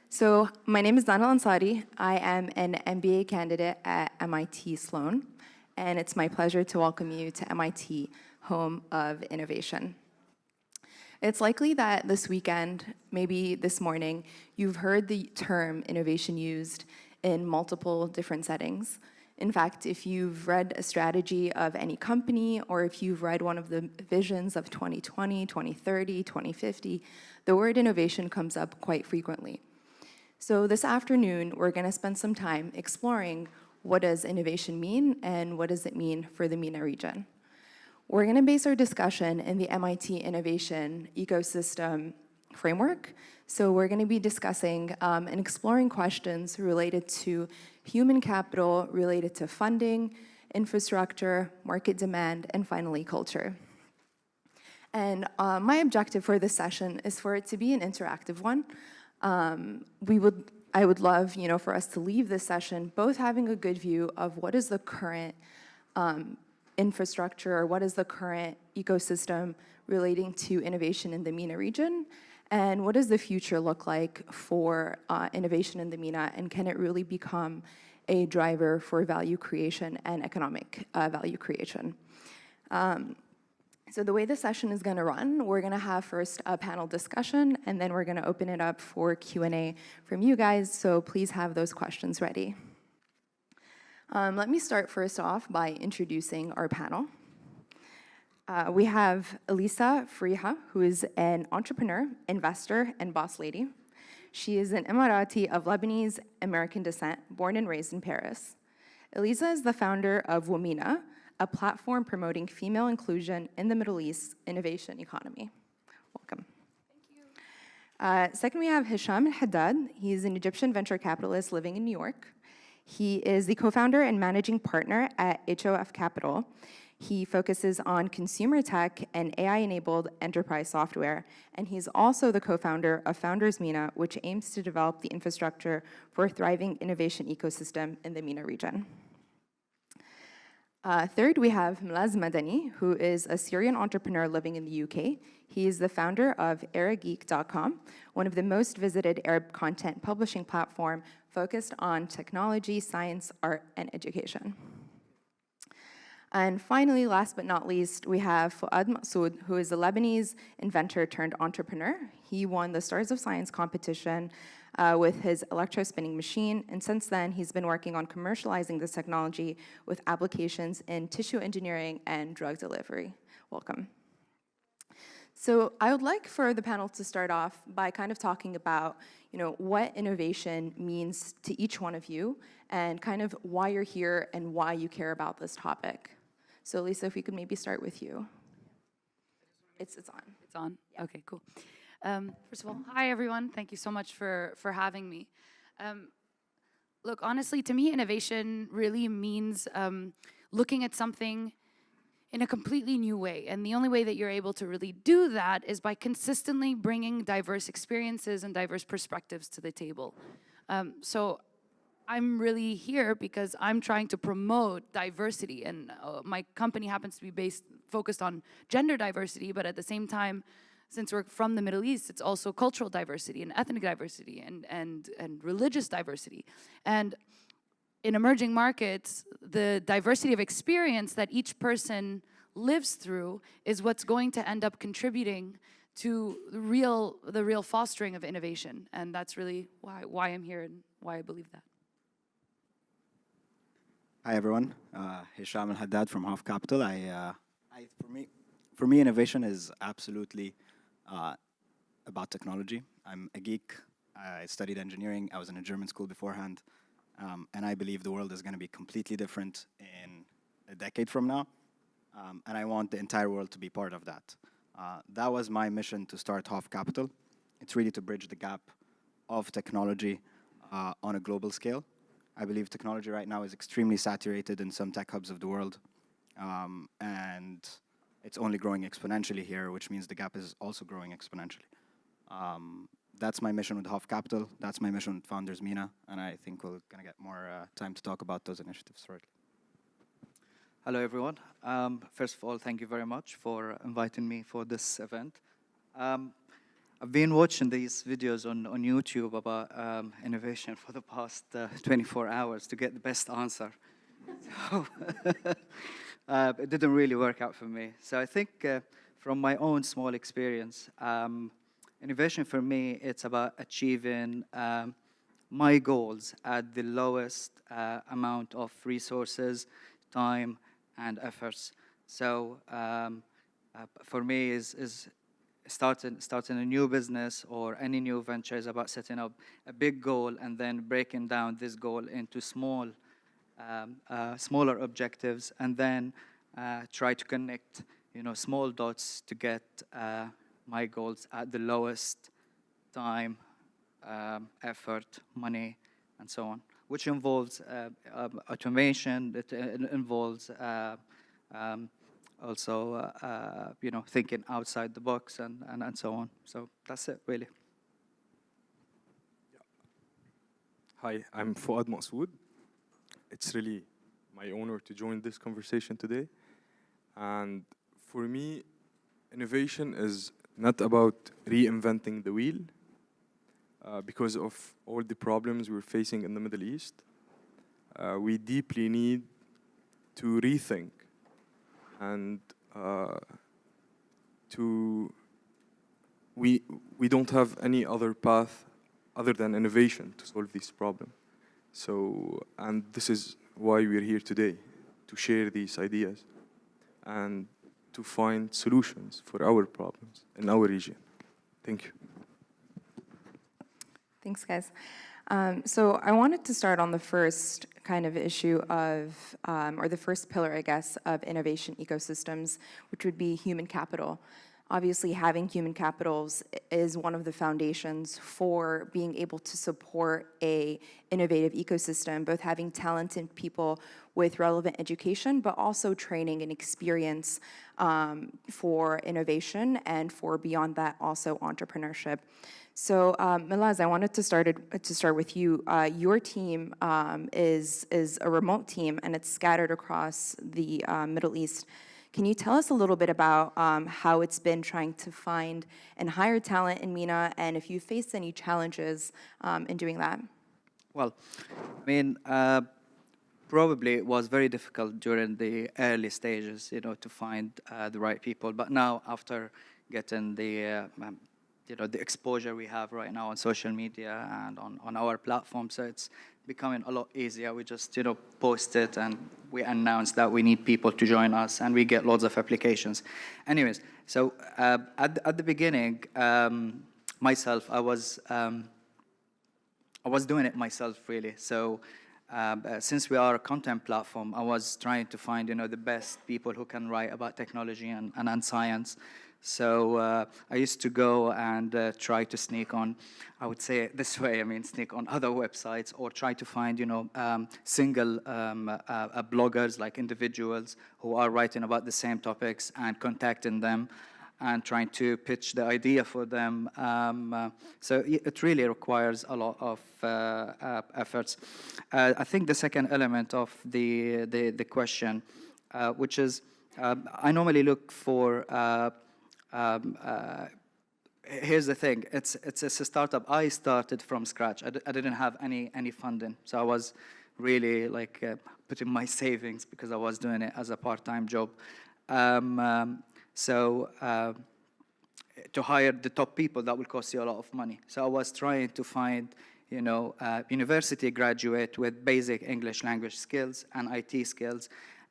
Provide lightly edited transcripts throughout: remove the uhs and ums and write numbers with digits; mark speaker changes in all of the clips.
Speaker 1: So my name is Dana Ansari. I am an MBA candidate at MIT Sloan, and it's my pleasure to welcome you to MIT, home of innovation. It's likely that this weekend, maybe this morning, you've heard the term innovation used in multiple different settings. In fact, if you've read a strategy of any company, or if you've read one of the visions of 2020, 2030, 2050, the word innovation comes up quite frequently. So this afternoon, we're going to spend some time exploring what does innovation mean and what does it mean for the MENA region. We're going to base our discussion in the MIT Innovation Ecosystem Framework. So we're going to be discussing and exploring questions related to human capital, related to funding, infrastructure, market demand, and finally culture. And my objective for this session is for it to be an interactive one. I would love, for us to leave this session both having a good view of what is the current infrastructure, or what is the current ecosystem relating to innovation in the MENA region, and what does the future look like for innovation in the MENA, and can it really become a driver for value creation and economic value creation? So the way the session is going to run, we're going to have first a panel discussion, and then we're going to open it up for Q&A from you guys, so please have those questions ready. Let me start first off by introducing our panel. We have Elissa Freiha, who is an entrepreneur, investor, and boss lady. She is an Emirati of Lebanese American descent, born and raised in Paris. Elissa is the founder of womena, a platform promoting female inclusion in the Middle East innovation economy. Welcome. Thank you. Second, we have Hisham Haddad. He's an Egyptian venture capitalist living in New York. He is the co-founder and managing partner at HOF Capital. He focuses on consumer tech and AI-enabled enterprise software, and he's also the co-founder of Founders MENA, which aims to develop the infrastructure for a thriving innovation ecosystem in the MENA region. Third, we have Mlaz Madani, who is a Syrian entrepreneur living in the UK. He is the founder of Arageek.com, one of the most visited Arab content publishing platform focused on technology, science, art, and education. And finally, last but not least, we have Fouad Maksoud, who is a Lebanese inventor turned entrepreneur. He won the Stars of Science competition with his electrospinning machine, and since then, he's been working on commercializing this technology with applications in tissue engineering and drug delivery. Welcome. So I would like for the panel to start off by kind of talking about, what innovation means to each one of you, and kind of why you're here and why you care about this topic. So Lisa, if we could maybe start with you. It's on.
Speaker 2: It's on?
Speaker 1: Yeah.
Speaker 2: Okay, cool. First of all, hi everyone. Thank you so much for having me. Look, honestly, to me, innovation really means looking at something in a completely new way. And the only way that you're able to really do that is by consistently bringing diverse experiences and diverse perspectives to the table. So I'm really here because I'm trying to promote diversity, and my company happens to be focused on gender diversity, but at the same time, since we're from the Middle East, it's also cultural diversity and ethnic diversity and religious diversity. And in emerging markets, the diversity of experience that each person lives through is what's going to end up contributing to the real fostering of innovation. And that's really why I'm here and why I believe that.
Speaker 3: Hi everyone, Hisham Al-Haddad from HOF Capital. For me, innovation is absolutely about technology. I'm a geek. I studied engineering. I was in a German school beforehand. And I believe the world is going to be completely different in a decade from now. And I want the entire world to be part of that. That was my mission to start HOF Capital. It's really to bridge the gap of technology on a global scale. I believe technology right now is extremely saturated in some tech hubs of the world. And it's only growing exponentially here, which means the gap is also growing exponentially. That's my mission with HOF Capital. That's my mission with Founders MENA. And I think we're going to get more time to talk about those initiatives shortly.
Speaker 4: Hello, everyone. First of all, thank you very much for inviting me for this event. I've been watching these videos on YouTube about innovation for the past 24 hours to get the best answer. So it didn't really work out for me. So I think from my own small experience, innovation for me, it's about achieving my goals at the lowest amount of resources, time, and efforts. So for me, is starting a new business or any new venture is about setting up a big goal and then breaking down this goal into smaller objectives, and then try to connect, small dots to get my goals at the lowest time, effort, money, and so on, which involves automation. It involves also, thinking outside the box and so on. So that's it, really.
Speaker 5: Hi, I'm Fouad Maksoud. It's really my honor to join this conversation today. And for me, innovation is not about reinventing the wheel because of all the problems we're facing in the Middle East. We deeply need to rethink and we don't have any other path other than innovation to solve this problem. So, and this is why we're here today, to share these ideas and to find solutions for our problems in our region. Thank you.
Speaker 1: Thanks, guys. So I wanted to start on the first kind of issue of, or the first pillar, I guess, of innovation ecosystems, which would be human capital. Obviously, having human capitals is one of the foundations for being able to support a innovative ecosystem, both having talented people with relevant education, but also training and experience for innovation, and for beyond that, also entrepreneurship. So, Milaz, I wanted to start with you. Your team is a remote team, and it's scattered across the Middle East. Can you tell us a little bit about how it's been trying to find and hire talent in MENA, and if you faced any challenges in doing that?
Speaker 4: Well, I mean, probably it was very difficult during the early stages, to find the right people. But now, after getting the the exposure we have right now on social media and on our platform, so it's becoming a lot easier. We just post it and we announce that we need people to join us, and we get lots of applications. Anyways, so at the beginning, myself, I was doing it myself, really. So since we are a content platform, I was trying to find the best people who can write about technology and science. So I used to go and try to sneak on, I would say it this way, sneak on other websites, or try to find, single bloggers, like individuals who are writing about the same topics, and contacting them and trying to pitch the idea for them. So it really requires a lot of efforts. I think the second element of the question, which is, I normally look for, here's the thing, it's a startup. I started from scratch. I didn't have any funding, so I was really like putting my savings, because I was doing it as a part-time job. So to hire the top people, that will cost you a lot of money. So I was trying to find university graduate with basic English language skills and IT skills.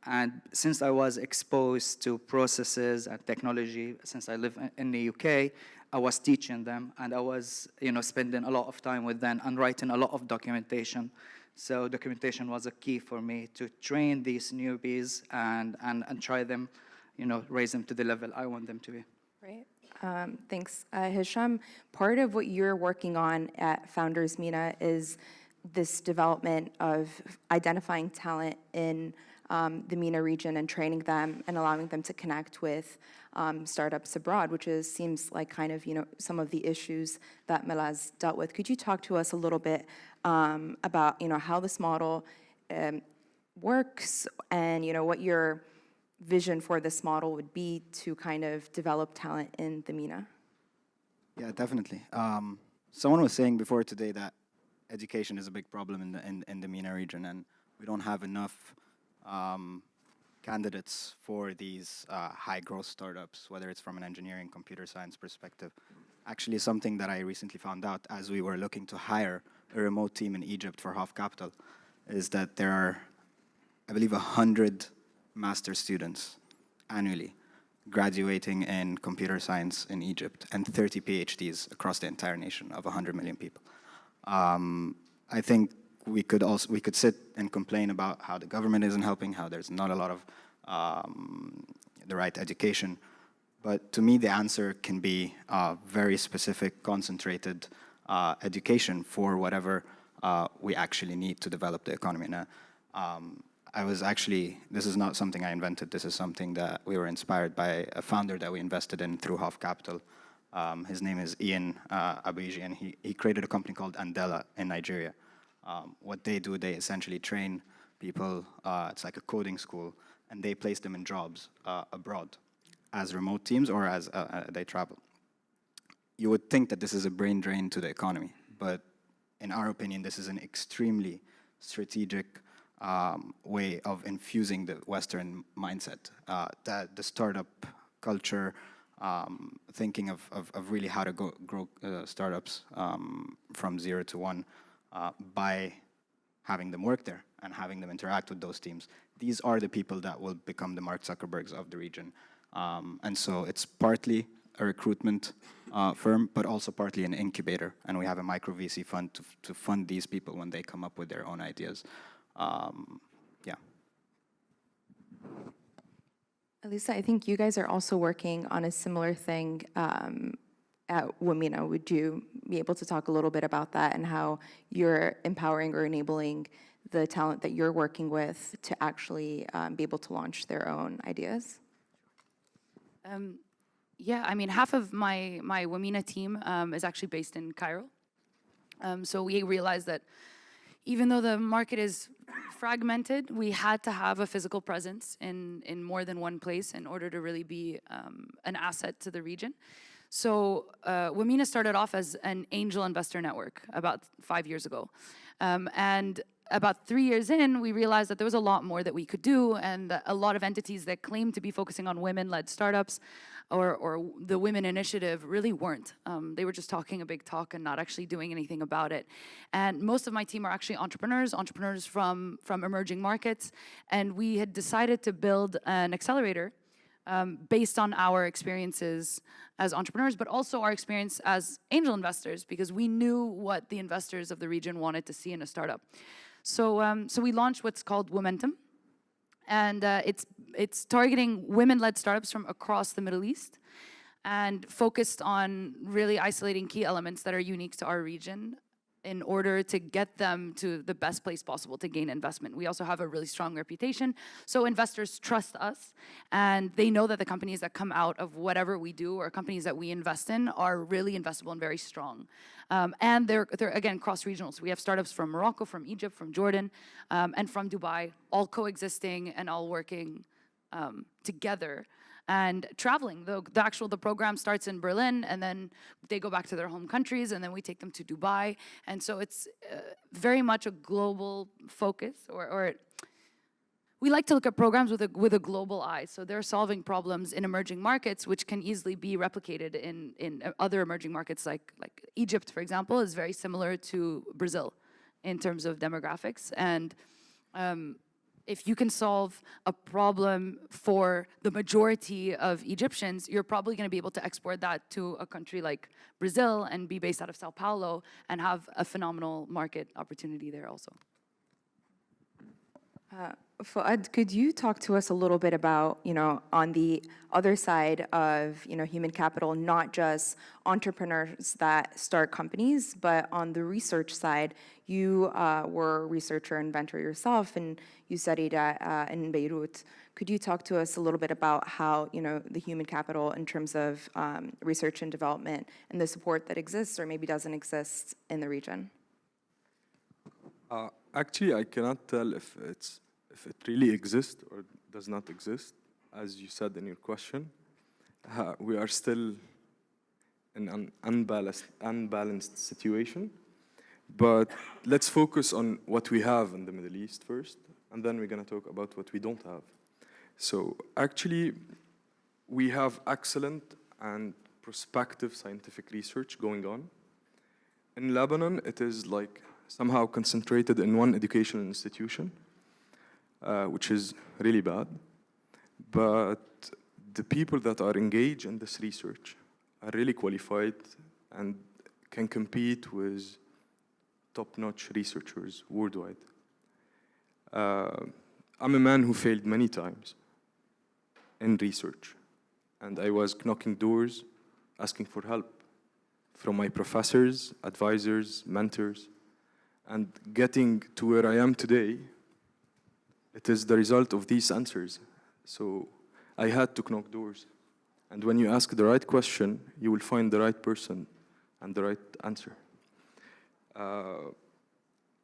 Speaker 4: And since I was exposed to processes and technology, since I live in the UK, I was teaching them, and I was, spending a lot of time with them and writing a lot of documentation. So documentation was a key for me to train these newbies and try them, raise them to the level I want them to be.
Speaker 1: Right. Thanks. Hisham, part of what you're working on at Founders MENA is this development of identifying talent in the MENA region and training them and allowing them to connect with startups abroad, which seems like kind of, some of the issues that Milaz dealt with. Could you talk to us a little bit about, how this model works, and, what your vision for this model would be to kind of develop talent in the MENA?
Speaker 3: Yeah, definitely. Someone was saying before today that education is a big problem in the MENA region, and we don't have enough candidates for these high growth startups, whether it's from an engineering, computer science perspective. Actually, something that I recently found out as we were looking to hire a remote team in Egypt for Half Capital is that there are, I believe, 100 master students annually graduating in computer science in Egypt and 30 PhDs across the entire nation of 100 million people. I think we could sit and complain about how the government isn't helping, how there's not a lot of the right education. But to me, the answer can be very specific, concentrated education for whatever we actually need to develop the economy. Now, this is not something I invented. This is something that we were inspired by a founder that we invested in through Half Capital. His name is Ian Abuiji, and he created a company called Andela in Nigeria. What they do, they essentially train people, it's like a coding school, and they place them in jobs abroad as remote teams or as they travel. You would think that this is a brain drain to the economy, but in our opinion, this is an extremely strategic way of infusing the Western mindset, the startup culture, thinking of really how to grow startups from 0 to 1 by having them work there and having them interact with those teams. These are the people that will become the Mark Zuckerbergs of the region. And so it's partly a recruitment firm, but also partly an incubator. And we have a micro VC fund to fund these people when they come up with their own ideas. Yeah.
Speaker 1: Elissa, I think you guys are also working on a similar thing at womena. Would you be able to talk a little bit about that and how you're empowering or enabling the talent that you're working with to actually be able to launch their own ideas?
Speaker 2: Yeah, I mean, half of my womena team is actually based in Cairo. So we realized that even though the market is fragmented, we had to have a physical presence in more than one place in order to really be an asset to the region. So womena started off as an angel investor network about 5 years ago. And about 3 years in, we realized that there was a lot more that we could do, and that a lot of entities that claimed to be focusing on women-led startups or the Women Initiative really weren't. They were just talking a big talk and not actually doing anything about it. And most of my team are actually entrepreneurs from emerging markets, and we had decided to build an accelerator based on our experiences as entrepreneurs, but also our experience as angel investors, because we knew what the investors of the region wanted to see in a startup. So we launched what's called Womentum, and it's targeting women-led startups from across the Middle East and focused on really isolating key elements that are unique to our region in order to get them to the best place possible to gain investment. We also have a really strong reputation, so investors trust us, and they know that the companies that come out of whatever we do or companies that we invest in are really investable and very strong. And they're again, cross-regional. So we have startups from Morocco, from Egypt, from Jordan, and from Dubai, all coexisting and all working together. And traveling, the program starts in Berlin, and then they go back to their home countries, and then we take them to Dubai. And so it's very much a global focus, or we like to look at programs with a global eye. So they're solving problems in emerging markets, which can easily be replicated in other emerging markets, like Egypt, for example, is very similar to Brazil in terms of demographics. And if you can solve a problem for the majority of Egyptians, you're probably going to be able to export that to a country like Brazil and be based out of Sao Paulo and have a phenomenal market opportunity there also.
Speaker 1: Fouad, could you talk to us a little bit about, on the other side of, human capital, not just entrepreneurs that start companies, but on the research side, you were a researcher and inventor yourself, and you studied in Beirut. Could you talk to us a little bit about how, the human capital in terms of research and development and the support that exists or maybe doesn't exist in the region?
Speaker 5: Actually, I cannot tell if it really exists or does not exist. As you said in your question, we are still in an unbalanced situation. But let's focus on what we have in the Middle East first, and then we're going to talk about what we don't have. So actually, we have excellent and prospective scientific research going on. In Lebanon, it is like somehow concentrated in one educational institution, which is really bad. But the people that are engaged in this research are really qualified and can compete with top-notch researchers worldwide. I'm a man who failed many times in research, and I was knocking doors, asking for help from my professors, advisors, mentors, and getting to where I am today. It is the result of these answers. So I had to knock doors. And when you ask the right question, you will find the right person and the right answer.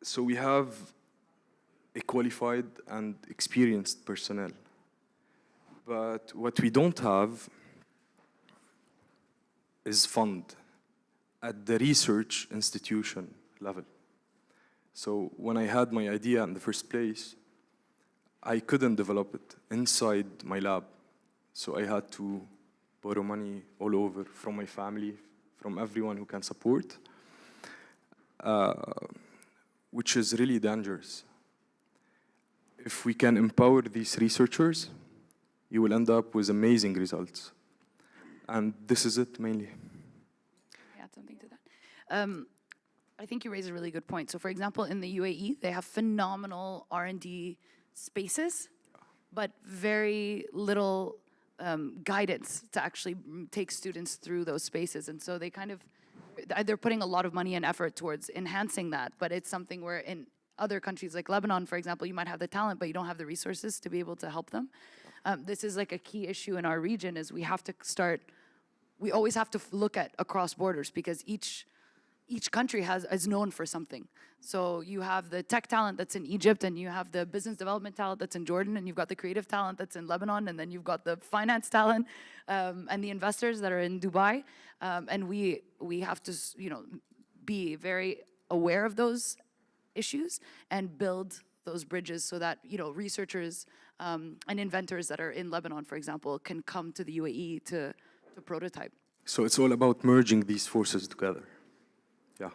Speaker 5: So we have a qualified and experienced personnel. But what we don't have is fund at the research institution level. So when I had my idea in the first place, I couldn't develop it inside my lab. So I had to borrow money all over from my family, from everyone who can support, which is really dangerous. If we can empower these researchers, you will end up with amazing results. And this is it mainly.
Speaker 2: Add something to that. I think you raise a really good point. So for example, in the UAE, they have phenomenal R&D spaces, but very little guidance to actually take students through those spaces. And so they they're putting a lot of money and effort towards enhancing that, but it's something where in other countries like Lebanon, for example, you might have the talent, but you don't have the resources to be able to help them. This is like a key issue in our region is we always have to look at across borders because each country is known for something. So you have the tech talent that's in Egypt, and you have the business development talent that's in Jordan, and you've got the creative talent that's in Lebanon, and then you've got the finance talent and the investors that are in Dubai. And we have to, be very aware of those issues and build those bridges so that, researchers and inventors that are in Lebanon, for example, can come to the UAE to prototype.
Speaker 5: So it's all about merging these forces together. Yeah.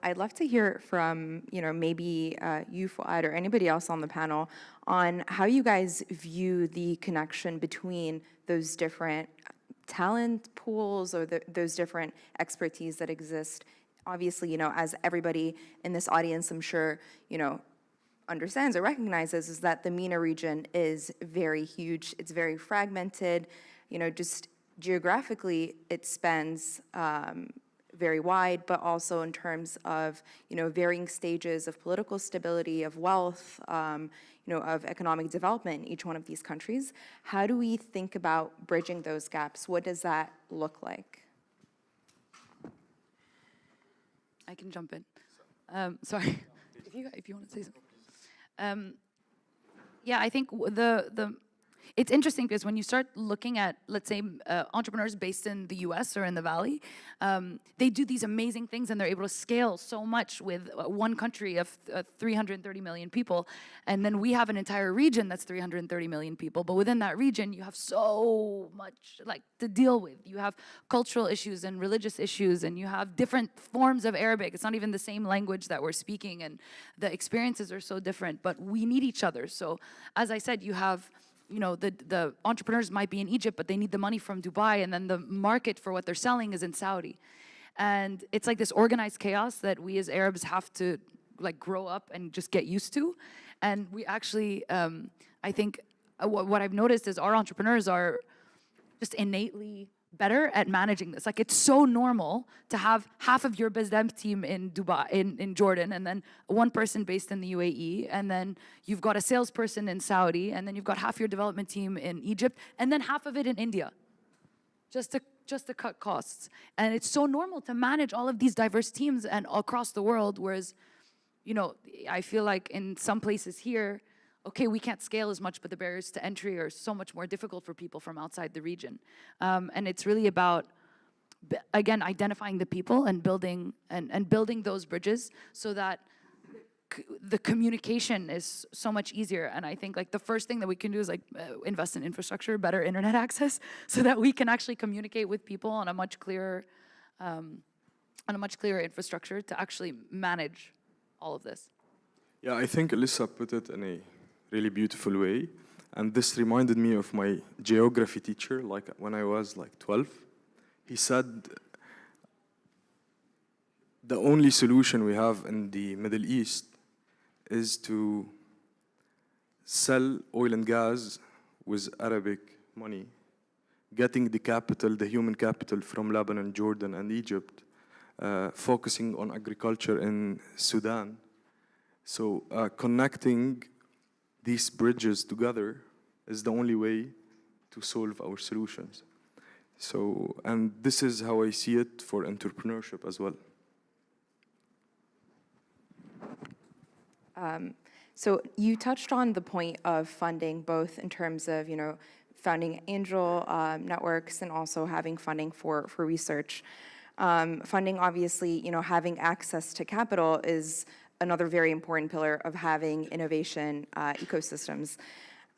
Speaker 1: I'd love to hear from, maybe you, Fouad, or anybody else on the panel on how you guys view the connection between those different talent pools or those different expertise that exist. Obviously, as everybody in this audience, I'm sure, understands or recognizes, is that the MENA region is very huge. It's very fragmented. Just geographically, it spans very wide, but also in terms of, varying stages of political stability, of wealth, of economic development in each one of these countries. How do we think about bridging those gaps? What does that look like?
Speaker 2: I can jump in. Sorry, if you want to say something. Yeah, I think it's interesting because when you start looking at, let's say, entrepreneurs based in the US or in the Valley, they do these amazing things and they're able to scale so much with one country of 330 million people. And then we have an entire region that's 330 million people. But within that region, you have so much to deal with. You have cultural issues and religious issues, and you have different forms of Arabic. It's not even the same language that we're speaking, and the experiences are so different. But we need each other. So as I said, you have the entrepreneurs might be in Egypt, but they need the money from Dubai, and then the market for what they're selling is in Saudi. And it's like this organized chaos that we as Arabs have to grow up and just get used to. And we actually, I think what I've noticed is our entrepreneurs are just innately better at managing this. It's so normal to have half of your biz dev team in Dubai, in Jordan, and then one person based in the UAE, and then you've got a salesperson in Saudi, and then you've got half your development team in Egypt, and then half of it in India, just to cut costs. And it's so normal to manage all of these diverse teams and across the world, whereas, I feel like in some places here, okay, we can't scale as much, but the barriers to entry are so much more difficult for people from outside the region. And it's really about, again, identifying the people and building those bridges so that the communication is so much easier. And I think like the first thing that we can do is like invest in infrastructure, better internet access, so that we can actually communicate with people on a much clearer infrastructure to actually manage all of this.
Speaker 5: Yeah, I think Elissa put it in a really beautiful way. And this reminded me of my geography teacher, like when I was like 12. He said, the only solution we have in the Middle East is to sell oil and gas with Arabic money, getting the capital, the human capital from Lebanon, Jordan, and Egypt, focusing on agriculture in Sudan. So connecting these bridges together is the only way to solve our solutions. So, and this is how I see it for entrepreneurship as well.
Speaker 1: So you touched on the point of funding, both in terms of, founding angel networks and also having funding for research. Funding, obviously, having access to capital is another very important pillar of having innovation ecosystems.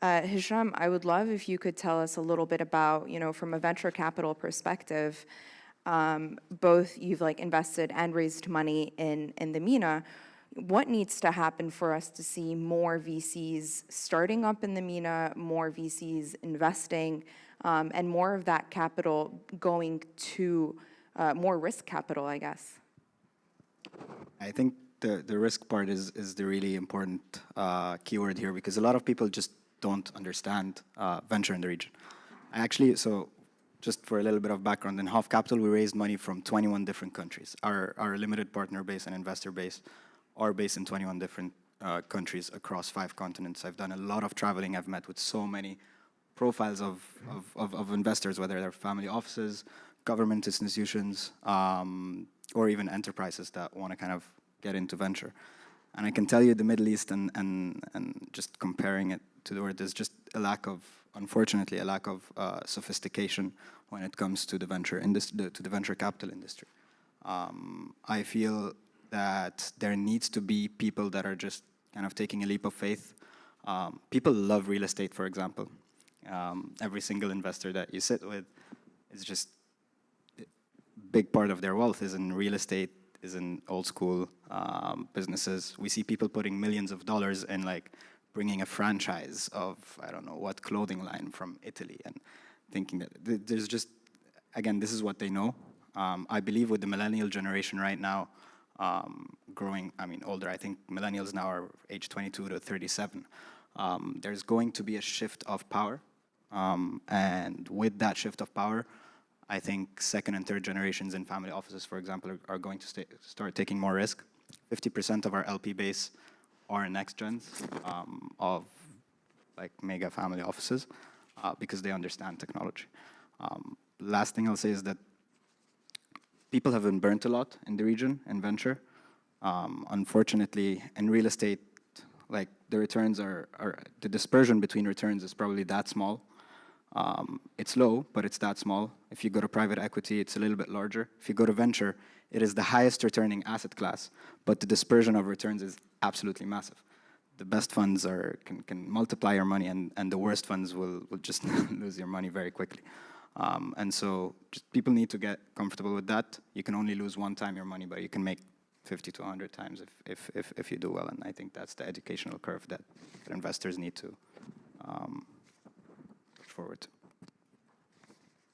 Speaker 1: Hisham, I would love if you could tell us a little bit about, from a venture capital perspective, both you've invested and raised money in the MENA. What needs to happen for us to see more VCs starting up in the MENA, more VCs investing, and more of that capital going to more risk capital, I guess?
Speaker 3: I think the risk part is the really important keyword here, because a lot of people just don't understand venture in the region. So just for a little bit of background, in Half Capital, we raised money from 21 different countries. Our limited partner base and investor base are based in 21 different countries across 5 continents. I've done a lot of traveling. I've met with so many profiles of investors, whether they're family offices, government institutions, or even enterprises that want to kind of get into venture. And I can tell you the Middle East and just comparing it to the world, there's just unfortunately, a lack of sophistication when it comes to the venture industry, to the venture capital industry. I feel that there needs to be people that are just kind of taking a leap of faith. People love real estate, for example. Every single investor that you sit with is just a big part of their wealth is in real estate, is in old school businesses. We see people putting millions of dollars in bringing a franchise of, I don't know what, clothing line from Italy, and thinking that there's just, again, this is what they know. I believe with the millennial generation right now, growing, older, I think millennials now are age 22 to 37. There's going to be a shift of power. And with that shift of power, I think second and third generations in family offices, for example, are going to start taking more risk. 50% of our LP base are next gens of mega family offices because they understand technology. Last thing I'll say is that people have been burnt a lot in the region in venture. Unfortunately, in real estate, the returns the dispersion between returns is probably that small. It's low, but it's that small. If you go to private equity, it's a little bit larger. If you go to venture, it is the highest returning asset class, but the dispersion of returns is absolutely massive. The best funds can multiply your money, and the worst funds will just lose your money very quickly. And so just people need to get comfortable with that. You can only lose one time your money, but you can make 50 to 100 times if you do well. And I think that's the educational curve that investors need to push forward to.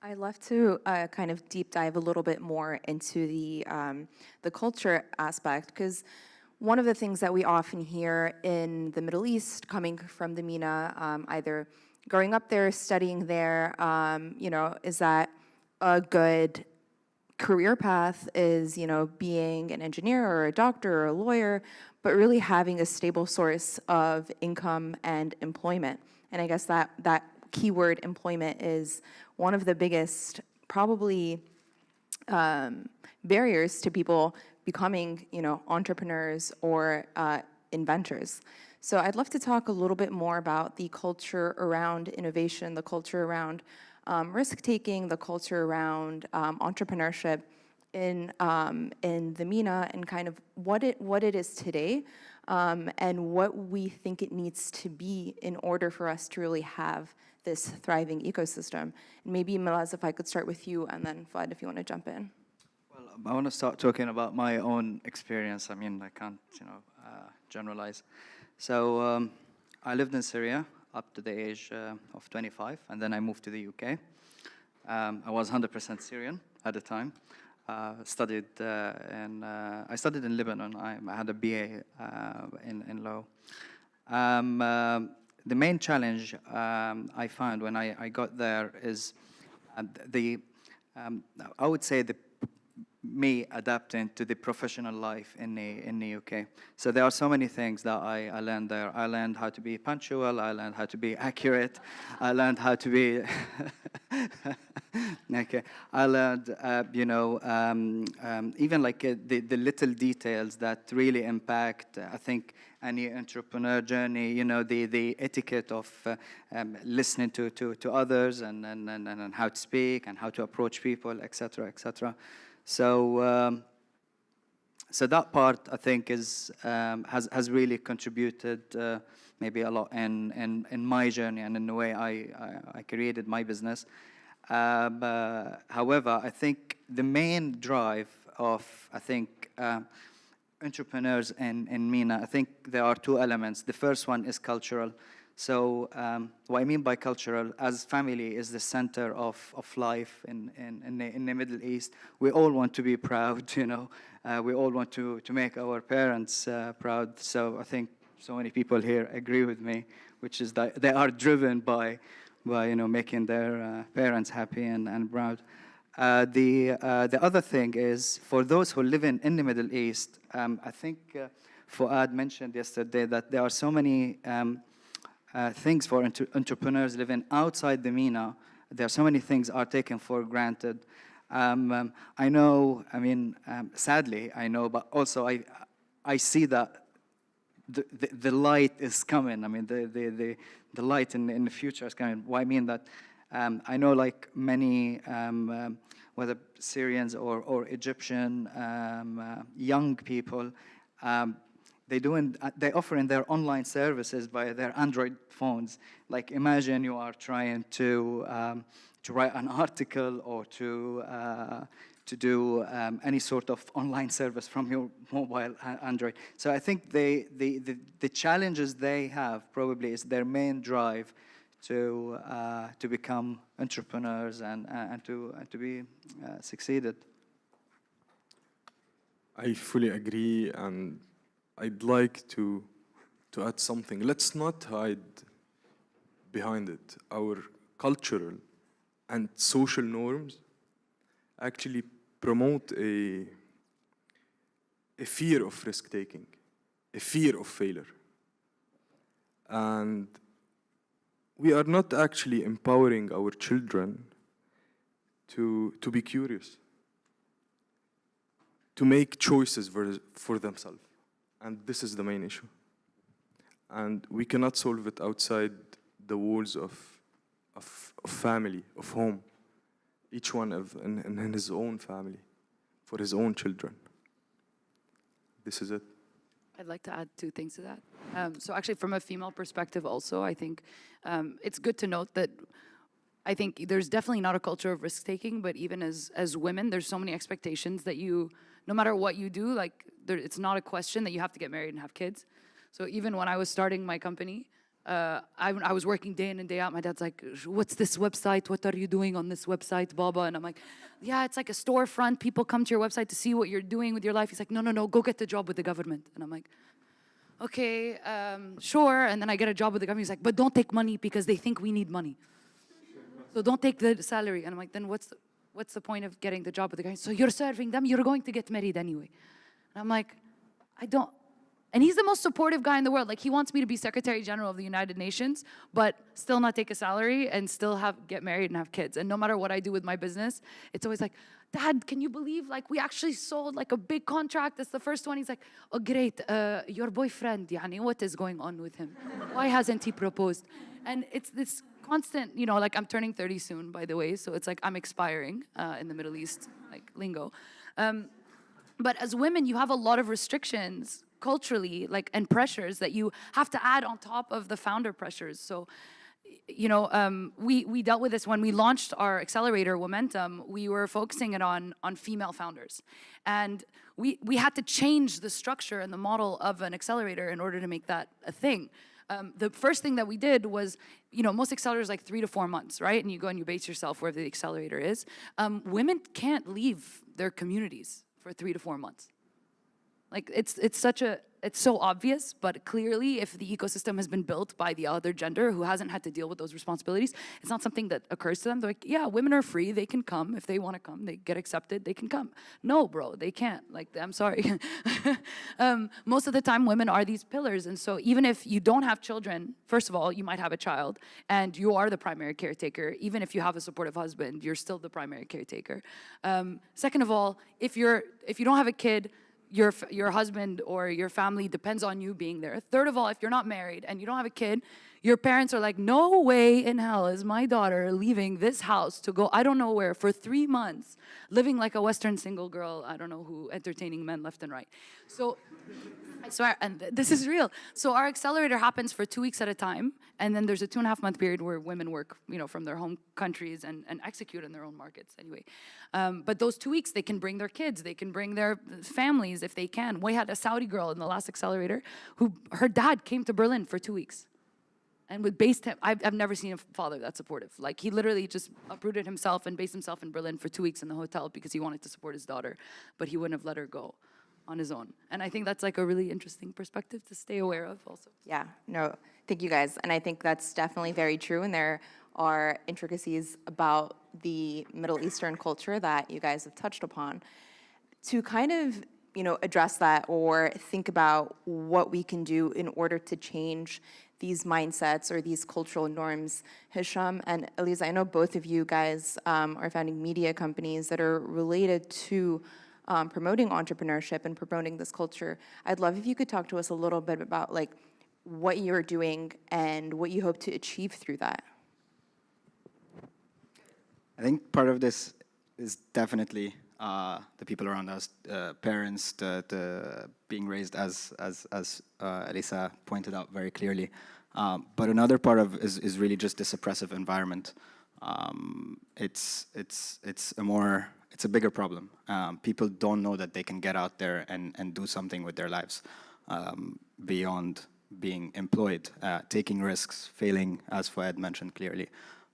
Speaker 1: I'd love to kind of deep dive a little bit more into the culture aspect, because one of the things that we often hear in the Middle East, coming from the MENA, either growing up there, studying there, is that a good career path is, being an engineer or a doctor or a lawyer, but really having a stable source of income and employment. And I guess that keyword employment is one of the biggest, probably, barriers to people becoming, entrepreneurs or inventors. So I'd love to talk a little bit more about the culture around innovation, the culture around risk-taking, the culture around entrepreneurship in the MENA, and kind of what it is today, and what we think it needs to be in order for us to really have this thriving ecosystem. And maybe, Malaz, if I could start with you, and then Fouad, if you want to jump in.
Speaker 4: Well, I want to start talking about my own experience. I mean, I can't, generalize. So I lived in Syria up to the age of 25, and then I moved to the UK. I was 100% Syrian at the time. I studied in Lebanon. I had a BA in law. The main challenge I found when I got there is I would say me adapting to the professional life in the UK. So there are so many things that I learned there. I learned how to be punctual. I learned how to be accurate. I learned how to be okay. I learned, even like the little details that really impact, I think, any entrepreneur journey. The etiquette of listening to others and how to speak and how to approach people, etc., etc. So that part, I think, has really contributed maybe a lot in my journey and in the way I created my business. However, I think the main drive of, entrepreneurs in MENA, I think there are two elements. The first one is cultural. So what I mean by cultural, as family is the center of life in the Middle East, we all want to be proud, we all want to make our parents proud. So I think so many people here agree with me, which is that they are driven by making their parents happy and proud. The other thing is, for those who live in the Middle East, I think Fouad mentioned yesterday that there are so many things for entrepreneurs living outside the MENA. There are so many things are taken for granted. I know, sadly, I know, but also I see that the light is coming. I mean, the light in the future is coming. Why I mean that? I know, like many, whether Syrians or Egyptian young people, they offer in their online services via their Android phones. Like, imagine you are trying to write an article or to do any sort of online service from your mobile Android. So I think the challenges they have probably is their main drive to become entrepreneurs and to be succeeded.
Speaker 5: I fully agree, and I'd like to add something. Let's not hide behind it. Our cultural and social norms actually promote a fear of risk-taking, a fear of failure. And we are not actually empowering our children to be curious, to make choices for themselves. And this is the main issue. And we cannot solve it outside the walls of family, of home. Each one in his own family, for his own children. This is it.
Speaker 2: I'd like to add two things to that. So actually, from a female perspective also, I think it's good to note that I think there's definitely not a culture of risk-taking, but even as women, there's so many expectations that no matter what you do, like it's not a question that you have to get married and have kids. So even when I was starting my company, I was working day in and day out. My dad's like, what's this website? What are you doing on this website, Baba? And I'm like, yeah, it's like a storefront. People come to your website to see what you're doing with your life. He's like, no, go get the job with the government. And I'm like, okay, sure. And then I get a job with the government. He's like, but don't take money because they think we need money. So don't take the salary. And I'm like, then what's the point of getting the job with the government? So you're serving them. You're going to get married anyway. And I'm like, And he's the most supportive guy in the world. Like, he wants me to be Secretary General of the United Nations, but still not take a salary and still get married and have kids. And no matter what I do with my business, it's always like, Dad, can you believe, like, we actually sold, like, a big contract. That's the first one. He's like, oh, great. Your boyfriend, yani, what is going on with him? Why hasn't he proposed? And it's this constant, you know, like, I'm turning 30 soon, by the way. So it's like I'm expiring in the Middle East, like, lingo. But as women, you have a lot of restrictions culturally, like, and pressures that you have to add on top of the founder pressures. So, you know, we dealt with this when we launched our accelerator, Momentum. We were focusing it on female founders. And we had to change the structure and the model of an accelerator in order to make that a thing. The first thing that we did was, you know, most accelerators like 3 to 4 months, right? And you go and you base yourself wherever the accelerator is. Women can't leave their communities for 3 to 4 months. Like, it's so obvious, but clearly if the ecosystem has been built by the other gender who hasn't had to deal with those responsibilities, it's not something that occurs to them. They're like, yeah, women are free, they can come. If they want to come, they get accepted, they can come. No, bro, they can't. Like, I'm sorry. Most of the time, women are these pillars. And so even if you don't have children, first of all, you might have a child, and you are the primary caretaker. Even if you have a supportive husband, you're still the primary caretaker. Second of all, if you don't have a kid, your husband or your family depends on you being there. Third of all, if you're not married and you don't have a kid, your parents are like, no way in hell is my daughter leaving this house to go I don't know where for 3 months, living like a Western single girl, I don't know who, entertaining men left and right. So I swear, and this is real. So our accelerator happens for 2 weeks at a time, and then there's a 2.5-month period where women work, you know, from their home countries and execute in their own markets anyway. But those 2 weeks, they can bring their kids, they can bring their families if they can. We had a Saudi girl in the last accelerator who, her dad came to Berlin for 2 weeks. And with based him, I've never seen a father that supportive. Like, he literally just uprooted himself and based himself in Berlin for 2 weeks in the hotel because he wanted to support his daughter, but he wouldn't have let her go on his own. And I think that's like a really interesting perspective to stay aware of also.
Speaker 1: Yeah, no, thank you guys. And I think that's definitely very true. And there are intricacies about the Middle Eastern culture that you guys have touched upon. To kind of, you know, address that or think about what we can do in order to change these mindsets or these cultural norms. Hisham and Elissa, I know both of you guys are founding media companies that are related to promoting entrepreneurship and promoting this culture. I'd love if you could talk to us a little bit about like what you're doing and what you hope to achieve through that.
Speaker 3: I think part of this is definitely the people around us, parents, the being raised as Elissa pointed out very clearly. But another part of is really just this oppressive environment. It's a bigger problem. People don't know that they can get out there and do something with their lives beyond being employed, taking risks, failing, as Fouad mentioned clearly.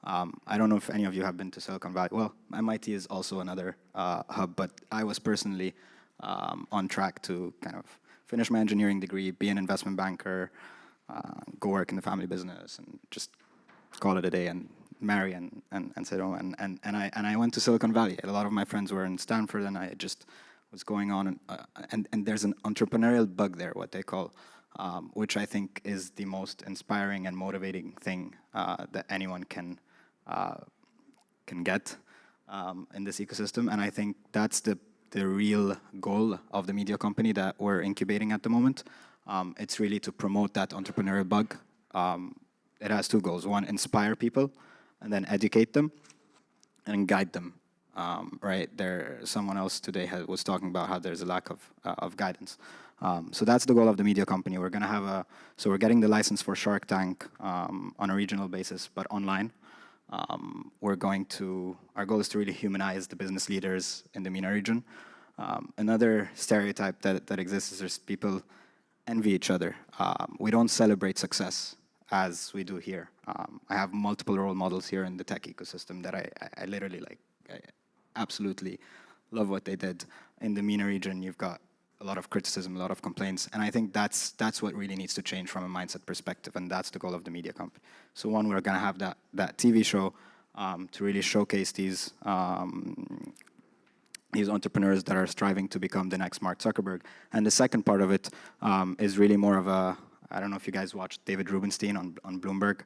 Speaker 3: I don't know if any of you have been to Silicon Valley. Well, MIT is also another hub, but I was personally on track to kind of finish my engineering degree, be an investment banker, go work in the family business, and just call it a day and marry and sit home. And I went to Silicon Valley. A lot of my friends were in Stanford, and I just was going on. And there's an entrepreneurial bug there, what they call, which I think is the most inspiring and motivating thing that anyone can get in this ecosystem. And I think that's the real goal of the media company that we're incubating at the moment. It's really to promote that entrepreneurial bug. It has two goals. One, inspire people, and then educate them and guide them. Right there, someone else today was talking about how there's a lack of guidance. So that's the goal of the media company. We're gonna have so we're getting the license for Shark Tank on a regional basis, but online. Our goal is to really humanize the business leaders in the MENA region. Another stereotype that exists is there's people envy each other. We don't celebrate success as we do here. I have multiple role models here in the tech ecosystem that I literally like. I absolutely love what they did. In the MENA region, you've got a lot of criticism, a lot of complaints, and I think that's what really needs to change from a mindset perspective, and that's the goal of the media company. So one, we're gonna have that TV show to really showcase these these entrepreneurs that are striving to become the next Mark Zuckerberg. And the second part of it is really more of a, I don't know if you guys watched David Rubenstein on Bloomberg,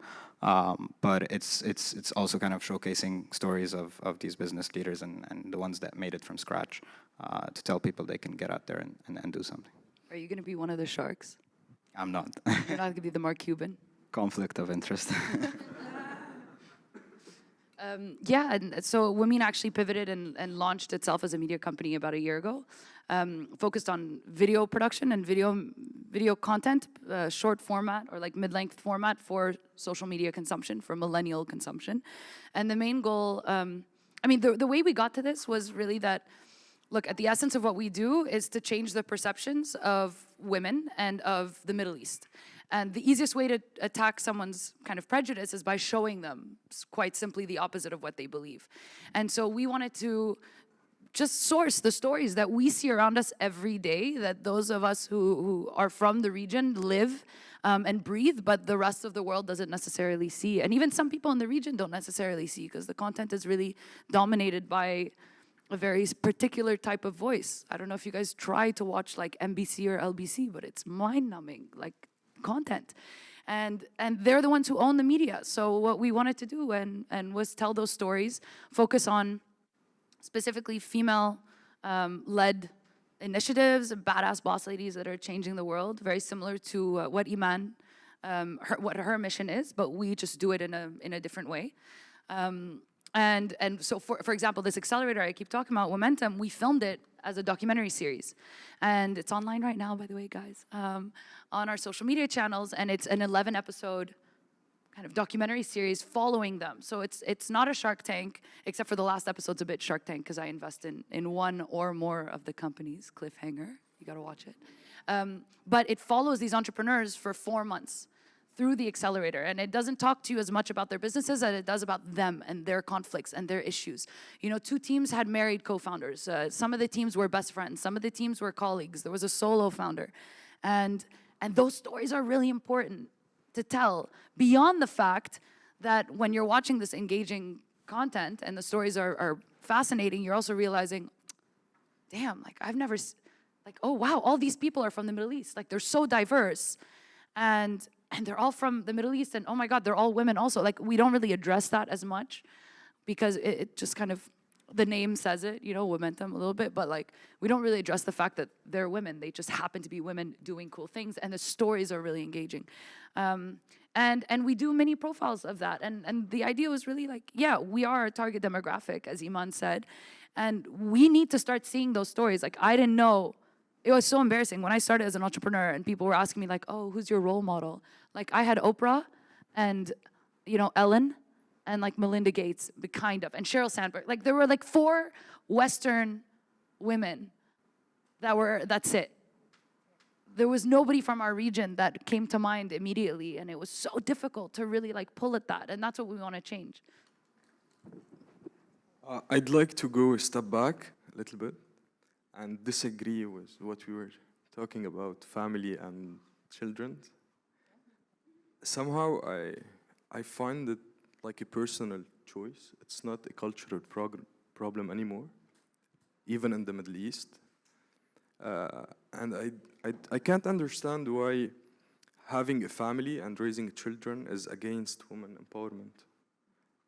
Speaker 3: but it's also kind of showcasing stories of these business leaders and the ones that made it from scratch to tell people they can get out there and do something.
Speaker 2: Are you going to be one of the sharks?
Speaker 3: I'm not.
Speaker 2: You're not going to be the Mark Cuban?
Speaker 3: Conflict of interest.
Speaker 2: Yeah, and so Womena actually pivoted and launched itself as a media company about a year ago, focused on video production and video content, short format or like mid-length format for social media consumption, for millennial consumption. And the main goal, I mean, the way we got to this was really that, look, at the essence of what we do is to change the perceptions of women and of the Middle East. And the easiest way to attack someone's kind of prejudice is by showing them quite simply the opposite of what they believe. And so we wanted to just source the stories that we see around us every day, that those of us who are from the region live and breathe, but the rest of the world doesn't necessarily see. And even some people in the region don't necessarily see, because the content is really dominated by a very particular type of voice. I don't know if you guys try to watch like NBC or LBC, but it's mind-numbing, like content. And they're the ones who own the media. So what we wanted to do and was tell those stories, focus on specifically female led initiatives, badass boss ladies that are changing the world, very similar to what Iman, what her mission is, but we just do it in a different way. And so for example, this accelerator I keep talking about, Momentum, we filmed it as a documentary series. And it's online right now, by the way, guys, on our social media channels. And it's an 11 episode kind of documentary series following them. So it's not a Shark Tank, except for the last episode's a bit Shark Tank because I invest in one or more of the companies. Cliffhanger, you gotta watch it. But it follows these entrepreneurs for 4 months through the accelerator, and it doesn't talk to you as much about their businesses as it does about them and their conflicts and their issues. You know, 2 teams had married co-founders. Some of the teams were best friends. Some of the teams were colleagues. There was a solo founder. And those stories are really important to tell, beyond the fact that when you're watching this engaging content and the stories are fascinating, you're also realizing, damn, like I've never, like, oh wow, all these people are from the Middle East. Like they're so diverse. And they're all from the Middle East, and oh my God, they're all women also. Like, we don't really address that as much because it just kind of, the name says it, you know, Momentum a little bit, but like, we don't really address the fact that they're women. They just happen to be women doing cool things, and the stories are really engaging. And we do mini profiles of that, and the idea was really like, yeah, we are a target demographic, as Iman said, and we need to start seeing those stories. Like, I didn't know. It was so embarrassing when I started as an entrepreneur and people were asking me like, oh, who's your role model? Like I had Oprah and, you know, Ellen and like Melinda Gates, kind of, and Sheryl Sandberg. Like there were like 4 Western women that's it. There was nobody from our region that came to mind immediately, and it was so difficult to really like pull at that, and that's what we want to change.
Speaker 5: I'd like to go a step back a little bit and disagree with what we were talking about, family and children. Somehow I find it like a personal choice. It's not a cultural problem anymore, even in the Middle East. And I can't understand why having a family and raising children is against women empowerment.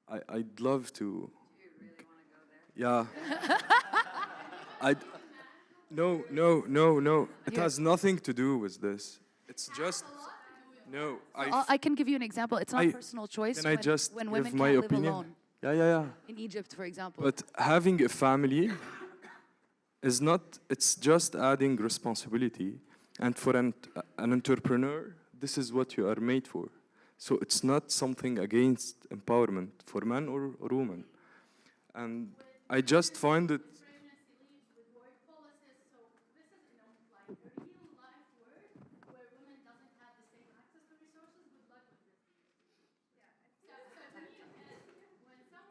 Speaker 5: I'd love to. Do you really want to go there? Yeah. No. It has nothing to do with this. It's just, no.
Speaker 2: I can give you an example. It's not personal choice
Speaker 5: Can I just
Speaker 2: when
Speaker 5: give
Speaker 2: women
Speaker 5: my
Speaker 2: can't
Speaker 5: opinion?
Speaker 2: live alone.
Speaker 5: Yeah.
Speaker 2: In Egypt, for example.
Speaker 5: But having a family is not, it's just adding responsibility. And for an entrepreneur, this is what you are made for. So it's not something against empowerment for man or woman. And I just find it.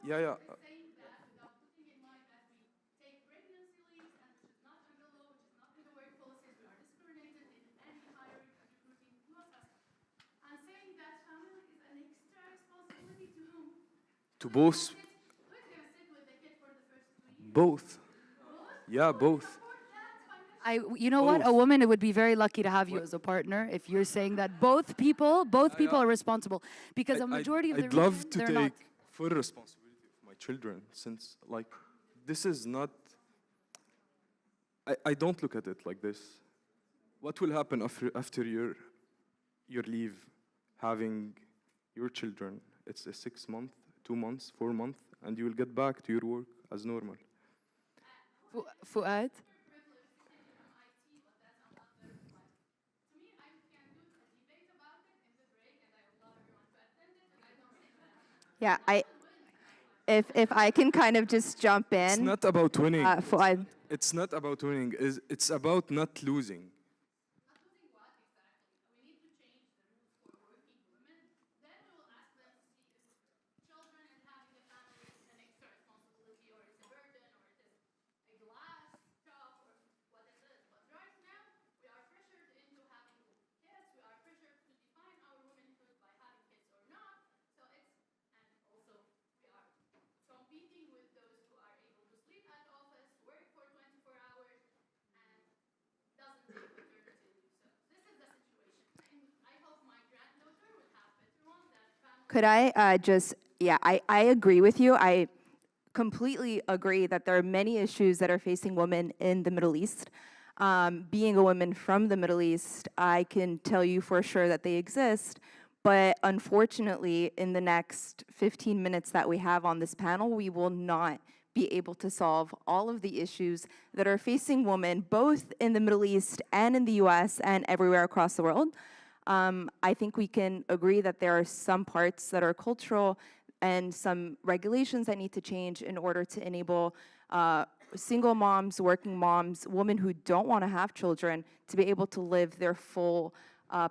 Speaker 5: Yeah. To both. Yeah, both.
Speaker 2: You know what? A
Speaker 5: Both.
Speaker 2: woman would be very lucky to have you as a partner if you're saying that both people are responsible, because a majority of the
Speaker 5: I'd
Speaker 2: region,
Speaker 5: love to
Speaker 2: they're
Speaker 5: take
Speaker 2: not.
Speaker 5: full responsibility of my children, since like this is not. I don't look at it like this. What will happen after your leave, having your children? It's a 6 month, 2 months, 4 month, and you will get back to your work as normal.
Speaker 2: Fouad?
Speaker 1: Yeah, if I can kind of just jump in.
Speaker 5: It's not about winning.
Speaker 1: Fouad.
Speaker 5: It's not about winning. It's about not losing.
Speaker 1: Could I yeah, I agree with you. I completely agree that there are many issues that are facing women in the Middle East. Being a woman from the Middle East, I can tell you for sure that they exist. But unfortunately, in the next 15 minutes that we have on this panel, we will not be able to solve all of the issues that are facing women, both in the Middle East and in the US and everywhere across the world. I think we can agree that there are some parts that are cultural and some regulations that need to change in order to enable single moms, working moms, women who don't want to have children to be able to live their full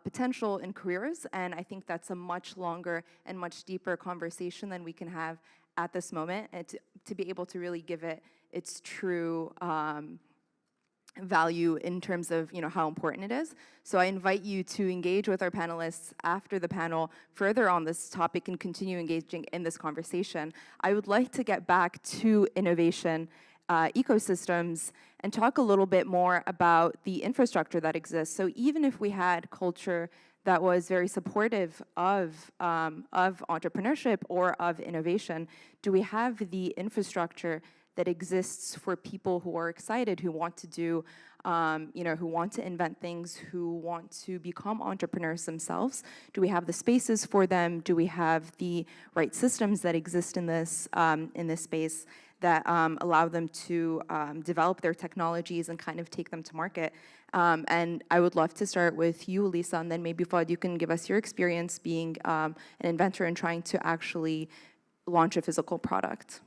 Speaker 1: potential in careers. And I think that's a much longer and much deeper conversation than we can have at this moment, and to be able to really give it its true value in terms of how important it is. So I invite you to engage with our panelists after the panel further on this topic and continue engaging in this conversation. I would like to get back to innovation ecosystems and talk a little bit more about the infrastructure that exists. So even if we had culture that was very supportive of entrepreneurship or of innovation, do we have the infrastructure that exists for people who are excited, who want to do, who want to invent things, who want to become entrepreneurs themselves? Do we have the spaces for them? Do we have the right systems that exist in this space that allow them to develop their technologies and kind of take them to market? And I would love to start with you, Elissa, and then maybe Fouad, you can give us your experience being an inventor and trying to actually launch a physical product.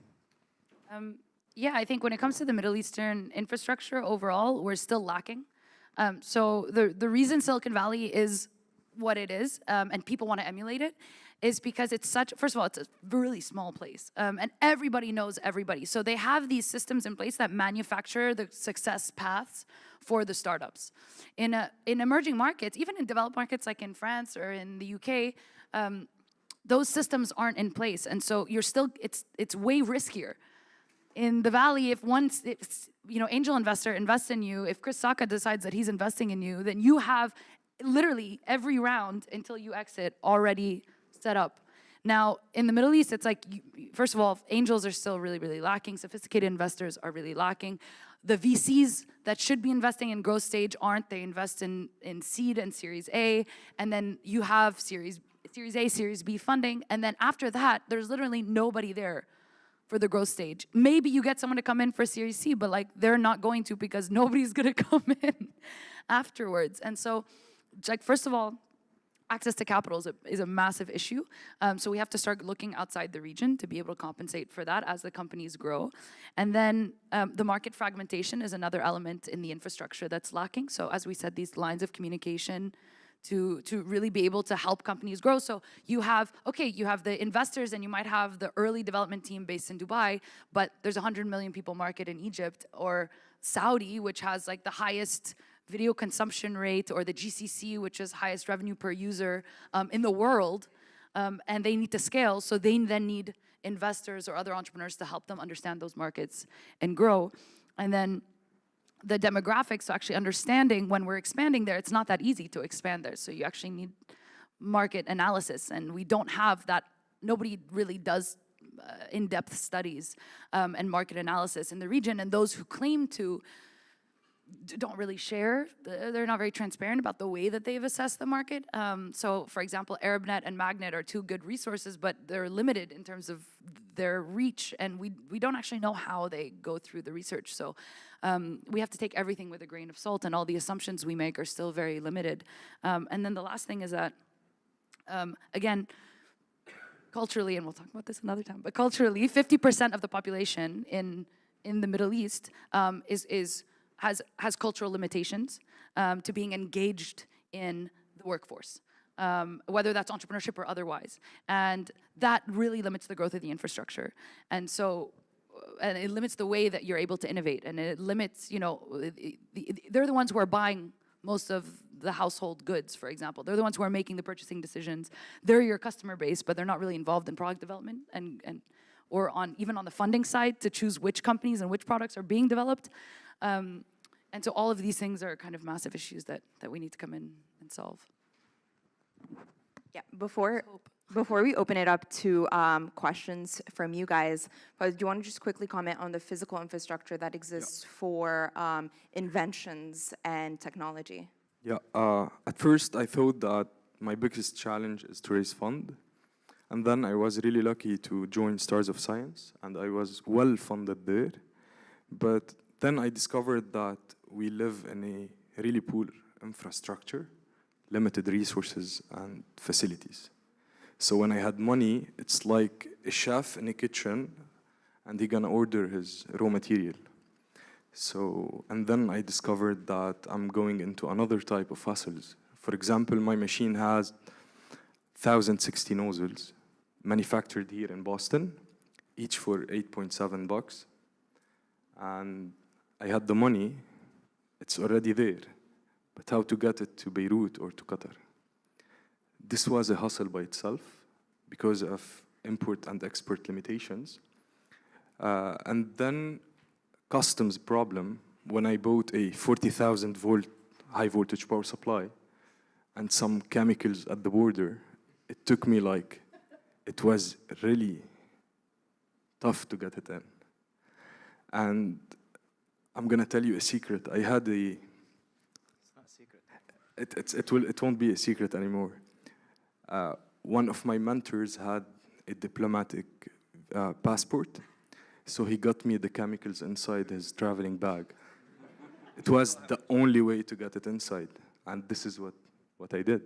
Speaker 2: Yeah, I think when it comes to the Middle Eastern infrastructure overall, we're still lacking. So the reason Silicon Valley is what it is, and people want to emulate it, is because it's first of all, it's a really small place, and everybody knows everybody. So they have these systems in place that manufacture the success paths for the startups. In emerging markets, even in developed markets like in France or in the UK, those systems aren't in place, and so it's way riskier. In the Valley, if angel investor invests in you, if Chris Sacca decides that he's investing in you, then you have literally every round until you exit already set up. Now, in the Middle East, it's like, first of all, angels are still really, really lacking. Sophisticated investors are really lacking. The VCs that should be investing in growth stage aren't. They invest in seed and Series A, and then you have Series A, Series B funding, and then after that, there's literally nobody there for the growth stage. Maybe you get someone to come in for Series C, but they're not going to, because nobody's gonna come in afterwards. And so, first of all, access to capital is a massive issue. So we have to start looking outside the region to be able to compensate for that as the companies grow. And then the market fragmentation is another element in the infrastructure that's lacking. So as we said, these lines of communication to really be able to help companies grow. So you have the investors, and you might have the early development team based in Dubai, but there's a 100 million people market in Egypt, or Saudi, which has the highest video consumption rate, or the GCC, which is highest revenue per user in the world, and they need to scale, so they then need investors or other entrepreneurs to help them understand those markets and grow. And then the demographics, so actually understanding when we're expanding there, it's not that easy to expand there. So you actually need market analysis, and we don't have that. Nobody really does in-depth studies and market analysis in the region, and those who claim to don't really share. They're not very transparent about the way that they've assessed the market. So, for example, ArabNet and Magnet are two good resources, but they're limited in terms of their reach, and we don't actually know how they go through the research. So we have to take everything with a grain of salt, and all the assumptions we make are still very limited. And then the last thing is that, again, culturally, and we'll talk about this another time, but culturally, 50% of the population in the Middle East has cultural limitations to being engaged in the workforce, whether that's entrepreneurship or otherwise. And that really limits the growth of the infrastructure. And so, and it limits the way that you're able to innovate. And it limits, they're the ones who are buying most of the household goods, for example. They're the ones who are making the purchasing decisions. They're your customer base, but they're not really involved in product development or even on the funding side to choose which companies and which products are being developed. And so all of these things are kind of massive issues that we need to come in and solve.
Speaker 1: Yeah, before we open it up to questions from you guys, do you want to just quickly comment on the physical infrastructure that exists for inventions and technology?
Speaker 5: Yeah, at first I thought that my biggest challenge is to raise fund. And then I was really lucky to join Stars of Science, and I was well funded there. But then I discovered that we live in a really poor infrastructure, limited resources and facilities. So when I had money, it's like a chef in a kitchen and he's gonna order his raw material. So, and then I discovered that I'm going into another type of hustles. For example, my machine has 1,060 nozzles manufactured here in Boston, each for $8.7. And I had the money, it's already there, but how to get it to Beirut or to Qatar? This was a hustle by itself because of import and export limitations. And then customs problem, when I bought a 40,000 volt high voltage power supply and some chemicals at the border, it took me it was really tough to get it in. And I'm gonna tell you a secret. I had It's
Speaker 3: not a secret.
Speaker 5: It won't be a secret anymore. One of my mentors had a diplomatic passport, so he got me the chemicals inside his traveling bag. It was the only way to get it inside, and this is what I did.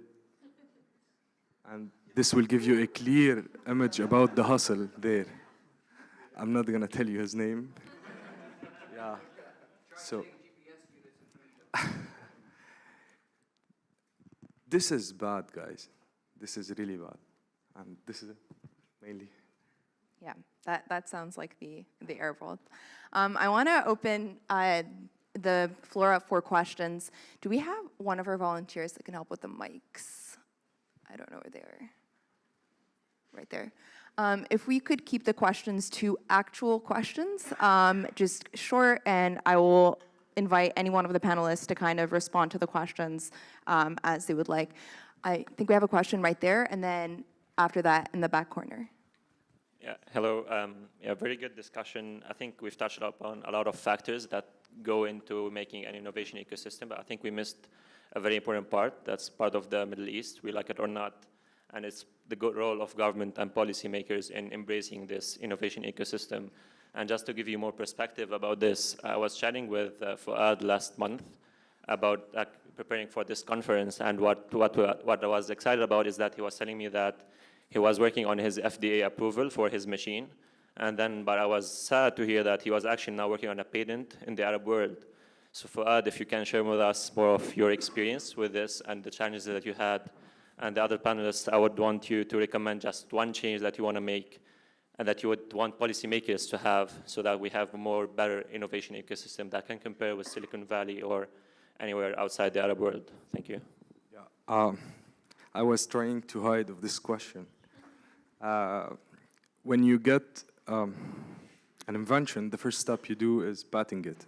Speaker 5: And this will give you a clear image about the hustle there. I'm not gonna tell you his name. Yeah. So this is bad, guys. This is really bad, and this is it, mainly.
Speaker 1: Yeah, that sounds like the Arab world. I want to open the floor up for questions. Do we have one of our volunteers that can help with the mics? I don't know where they are. Right there. If we could keep the questions to actual questions, just short, and I will invite any one of the panelists to kind of respond to the questions as they would like. I think we have a question right there, and then after that, in the back corner.
Speaker 6: Yeah, hello. Yeah, very good discussion. I think we've touched upon a lot of factors that go into making an innovation ecosystem, but I think we missed a very important part. That's part of the Middle East, we like it or not, and it's the good role of government and policymakers in embracing this innovation ecosystem. And just to give you more perspective about this, I was chatting with Fouad last month about preparing for this conference, and what I was excited about is that he was telling me that he was working on his FDA approval for his machine, but I was sad to hear that he was actually now working on a patent in the Arab world. So Fouad, if you can share with us more of your experience with this and the challenges that you had, and the other panelists, I would want you to recommend just one change that you want to make and that you would want policymakers to have so that we have a more better innovation ecosystem that can compare with Silicon Valley or anywhere outside the Arab world. Thank you.
Speaker 5: Yeah, I was trying to hide of this question. When you get an invention, the first step you do is patenting it.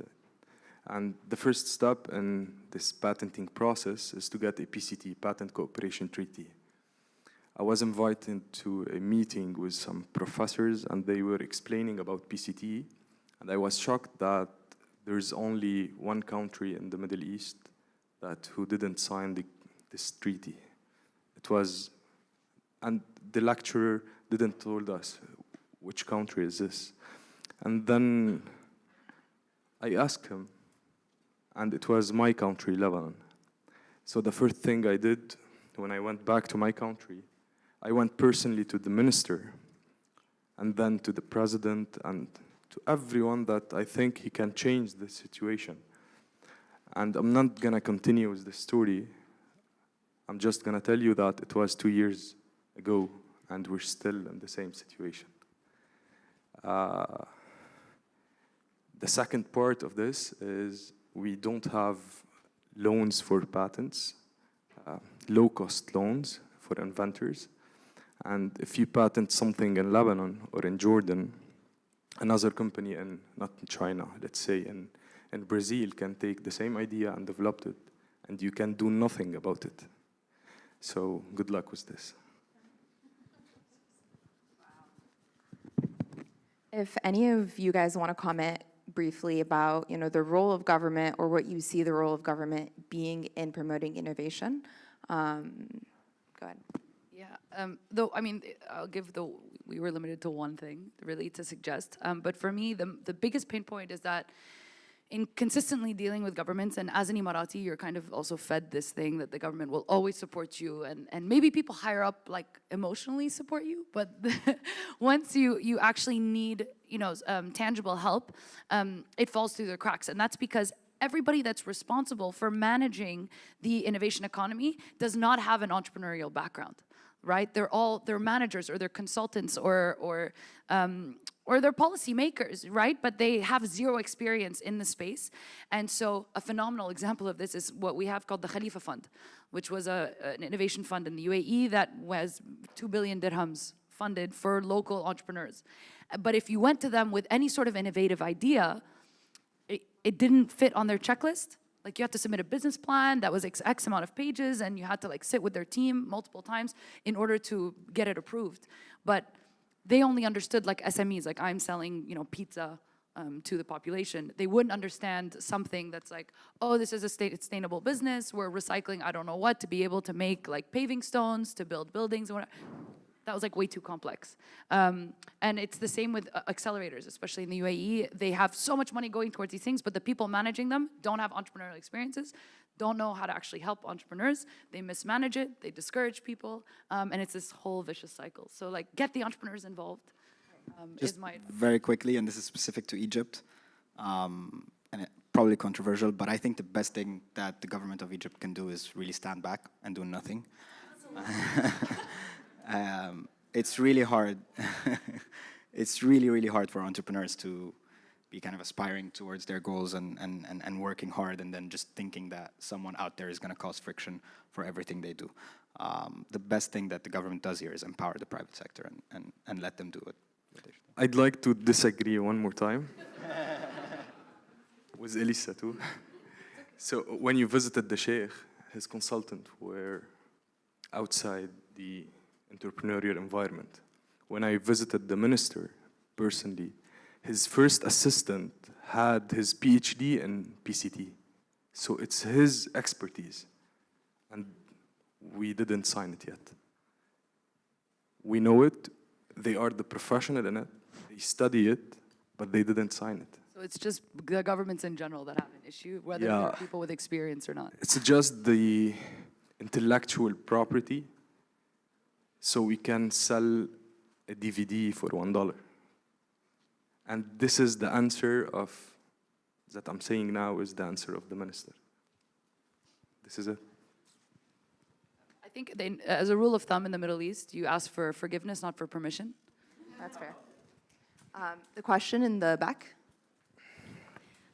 Speaker 5: And the first step in this patenting process is to get a PCT, Patent Cooperation Treaty. I was invited to a meeting with some professors, and they were explaining about PCT, and I was shocked that there's only one country in the Middle East who didn't sign this treaty. It was, and the lecturer didn't told us which country is this. And then I asked him, and it was my country, Lebanon. So the first thing I did when I went back to my country, I went personally to the minister, and then to the president, and to everyone that I think he can change the situation. And I'm not gonna continue with the story. I'm just gonna tell you that it was 2 years ago, and we're still in the same situation. The second part of this is we don't have loans for patents, low-cost loans for inventors. And if you patent something in Lebanon or in Jordan, another company in, not in China, let's say in Brazil, can take the same idea and develop it, and you can do nothing about it. So good luck with this.
Speaker 1: If any of you guys want to comment briefly about, the role of government or what you see the role of government being in promoting innovation, go ahead.
Speaker 2: Yeah, though, I mean, we were limited to one thing, really, to suggest. But for me, the biggest pain point is that in consistently dealing with governments, and as an Emirati, you're kind of also fed this thing that the government will always support you, and maybe people higher up, like, emotionally support you, but once you actually need, tangible help, it falls through the cracks, and that's because everybody that's responsible for managing the innovation economy does not have an entrepreneurial background, right? They're managers, or they're consultants, or they're policymakers, right? But they have zero experience in the space. And so a phenomenal example of this is what we have called the Haditha Fund, which was an innovation fund in the UAE that was 2 billion dirhams funded for local entrepreneurs. But if you went to them with any sort of innovative idea, it didn't fit on their checklist. Like, you had to submit a business plan that was X amount of pages, and you had to, like, sit with their team multiple times in order to get it approved. But they only understood, like, SMEs, like I'm selling, pizza to the population. They wouldn't understand something that's like, oh, this is a sustainable business. We're recycling, I don't know what, to be able to make, like, paving stones, to build buildings, whatever. That was, like, way too complex. And it's the same with accelerators, especially in the UAE. They have so much money going towards these things, but the people managing them don't have entrepreneurial experiences, don't know how to actually help entrepreneurs. They mismanage it, they discourage people, and it's this whole vicious cycle. So, like, get the entrepreneurs involved.
Speaker 3: Just
Speaker 2: is my
Speaker 3: very quickly, and this is specific to Egypt, and probably controversial, but I think the best thing that the government of Egypt can do is really stand back and do nothing. It's really hard. It's really, really hard for entrepreneurs to be kind of aspiring towards their goals and working hard, and then just thinking that someone out there is going to cause friction for everything they do. The best thing that the government does here is empower the private sector and let them do it.
Speaker 5: I'd like to disagree one more time with Elissa too. So when you visited the Sheikh, his consultant were outside the entrepreneurial environment. When I visited the minister personally, his first assistant had his PhD in PCT. So it's his expertise. And we didn't sign it yet. We know it, they are the professional in it, they study it, but they didn't sign it.
Speaker 2: So it's just the governments in general that have an issue, whether they're people with experience or not.
Speaker 5: It's just the intellectual property. So we can sell a DVD for $1. And this is the answer that I'm saying now is the answer of the minister. This is it.
Speaker 2: I think as a rule of thumb in the Middle East, you ask for forgiveness, not for permission.
Speaker 1: That's fair. The question in the back.